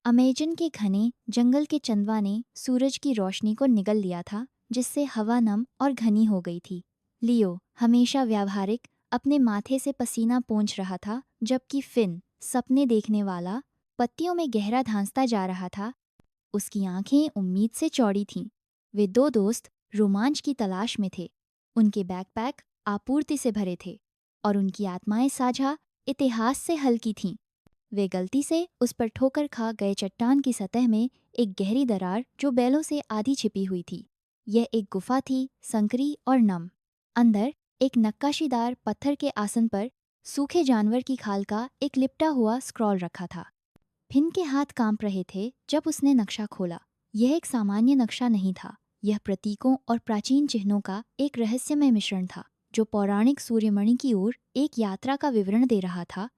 Amazon के घने जंगल के चंदवा ने सूरज की रोशनी को निगल लिया था, जिससे हवा नम और घनी हो गई थी। लियो हमेशा व्यावहारिक अपने माथे से पसीना पोंछ रहा था, जबकि फिन सपने देखने वाला पत्तियों में गहरा धांसता जा रहा था। उसकी आंखें उम्मीद से चौड़ी थीं। वे दो दोस्त रोमांच की तलाश में थे। उनके बैकपैक आपूर्ति से भरे थे और उनकी आत्माएं साझा इतिहास से हल्की थीं। वे गलती से उस पर ठोकर खा गए चट्टान की सतह में एक गहरी दरार जो बैलों से आधी छिपी हुई थी। यह एक गुफा थी, संकरी और नम। अंदर एक नक्काशीदार पत्थर के आसन पर सूखे जानवर की खाल का एक लिपटा हुआ स्क्रॉल रखा था। फिन के हाथ कांप रहे थे जब उसने नक्शा खोला। यह एक सामान्य नक्शा नहीं था। यह प्रतीकों और प्राचीन चिन्हों का एक रहस्यमय मिश्रण था, जो पौराणिक सूर्यमणि की ओर एक यात्रा का विवरण दे रहा था।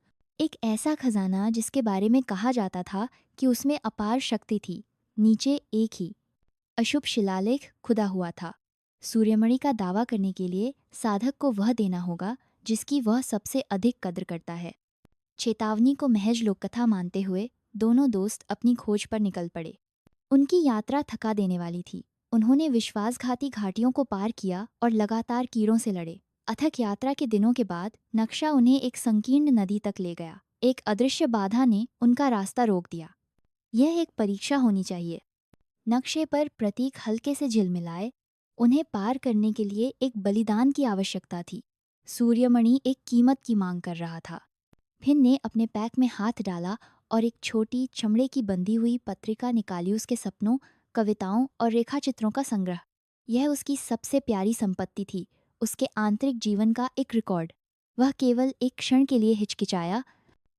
एक ऐसा खजाना जिसके बारे में कहा जाता था कि उसमें अपार शक्ति थी। नीचे एक ही अशुभ शिलालेख खुदा हुआ था। सूर्यमणि का दावा करने के लिए साधक को वह देना होगा जिसकी वह सबसे अधिक कद्र करता है। चेतावनी को महज लोककथा मानते हुए दोनों दोस्त अपनी खोज पर निकल पड़े। उनकी यात्रा थका देने वाली थी। उन्होंने विश्वासघाती घाटियों को पार किया और लगातार कीड़ों से लड़े। अथक यात्रा के दिनों के बाद नक्शा उन्हें एक संकीर्ण नदी तक ले गया। एक अदृश्य बाधा ने उनका रास्ता रोक दिया। यह एक परीक्षा होनी चाहिए। नक्शे पर प्रतीक हल्के से झिलमिलाए। उन्हें पार करने के लिए एक बलिदान की आवश्यकता थी। सूर्यमणि एक कीमत की मांग कर रहा था। फिन ने अपने पैक में हाथ डाला और एक छोटी चमड़े की बंधी हुई पत्रिका निकाली। उसके सपनों, कविताओं और रेखाचित्रों का संग्रह। यह उसकी सबसे प्यारी संपत्ति थी, उसके आंतरिक जीवन का एक रिकॉर्ड। वह केवल एक क्षण के लिए हिचकिचाया,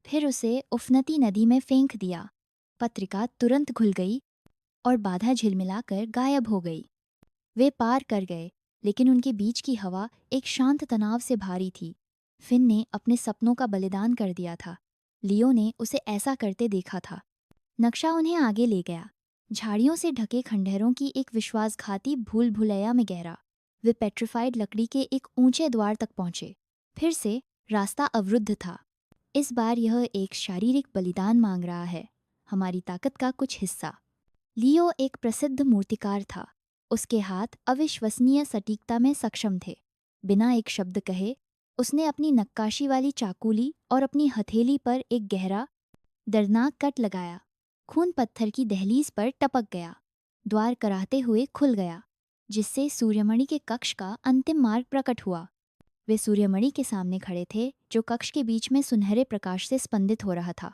फिर उसे उफनती नदी में फेंक दिया। पत्रिका तुरंत घुल गई और बाधा झिलमिलाकर गायब हो गई। वे पार कर गए, लेकिन उनके बीच की हवा एक शांत तनाव से भारी थी। फिन ने अपने सपनों का बलिदान कर दिया था। लियो ने उसे ऐसा करते देखा था। नक्शा उन्हें आगे ले गया, झाड़ियों से ढके खंडहरों की एक विश्वासघाती भूल भुलैया में गहरा। वे पेट्रिफाइड लकड़ी के एक ऊंचे द्वार तक पहुंचे। फिर से रास्ता अवरुद्ध था। इस बार यह एक शारीरिक बलिदान मांग रहा है, हमारी ताकत का कुछ हिस्सा। लियो एक प्रसिद्ध मूर्तिकार था। उसके हाथ अविश्वसनीय सटीकता में सक्षम थे। बिना एक शब्द कहे उसने अपनी नक्काशी वाली चाकू ली और अपनी हथेली पर एक गहरा, दर्दनाक कट लगाया। खून पत्थर की दहलीज पर टपक गया। द्वार कराहते हुए खुल गया, जिससे सूर्यमणि के कक्ष का अंतिम मार्ग प्रकट हुआ। वे सूर्यमणि के सामने खड़े थे, जो कक्ष के बीच में सुनहरे प्रकाश से स्पंदित हो रहा था।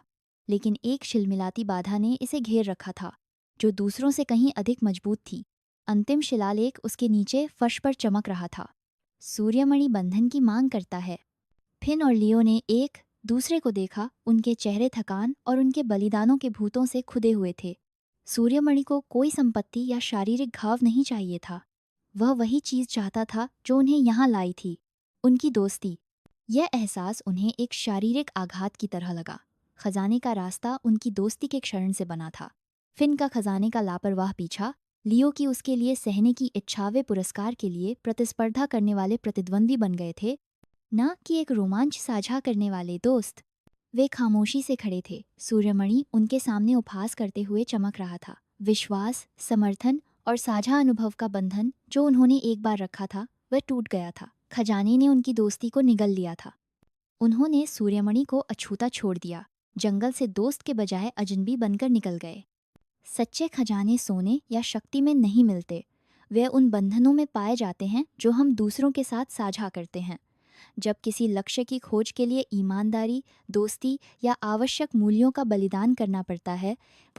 लेकिन एक छिलमिलाती बाधा ने इसे घेर रखा था, जो दूसरों से कहीं अधिक मजबूत थी। अंतिम शिलालेख उसके नीचे फर्श पर चमक रहा था। सूर्यमणि बंधन की मांग करता है। फिन और लियो ने एक दूसरे को देखा। उनके चेहरे थकान और उनके बलिदानों के भूतों से खुदे हुए थे। सूर्यमणि को कोई संपत्ति या शारीरिक घाव नहीं चाहिए था। वह वही चीज चाहता था जो उन्हें यहाँ लाई थी, उनकी दोस्ती। यह एहसास उन्हें एक शारीरिक आघात की तरह लगा। खजाने का रास्ता उनकी दोस्ती के क्षरण से बना था। फिन का खजाने का लापरवाह पीछा, लियो की उसके लिए सहने की इच्छा वे पुरस्कार के लिए प्रतिस्पर्धा करने वाले प्रतिद्वंदी बन गए थे, न कि एक रोमांच साझा करने वाले दोस्त। वे खामोशी से खड़े थे। सूर्यमणि उनके सामने उपहास करते हुए चमक रहा था। विश्वास, समर्थन और साझा अनुभव का बंधन जो उन्होंने एक बार रखा था, वह टूट गया था। खजाने ने उनकी दोस्ती को निगल लिया था। उन्होंने सूर्यमणि को अछूता छोड़ दिया। जंगल से दोस्त के बजाय अजनबी बनकर निकल गए। सच्चे खजाने सोने या शक्ति में नहीं मिलते। वे उन बंधनों में पाए जाते हैं जो हम दूसरों के साथ साझा करते हैं। जब किसी लक्ष्य की खोज के लिए ईमानदारी, दोस्ती या आवश्यक मूल्यों का बलिदान करना पड़ता है,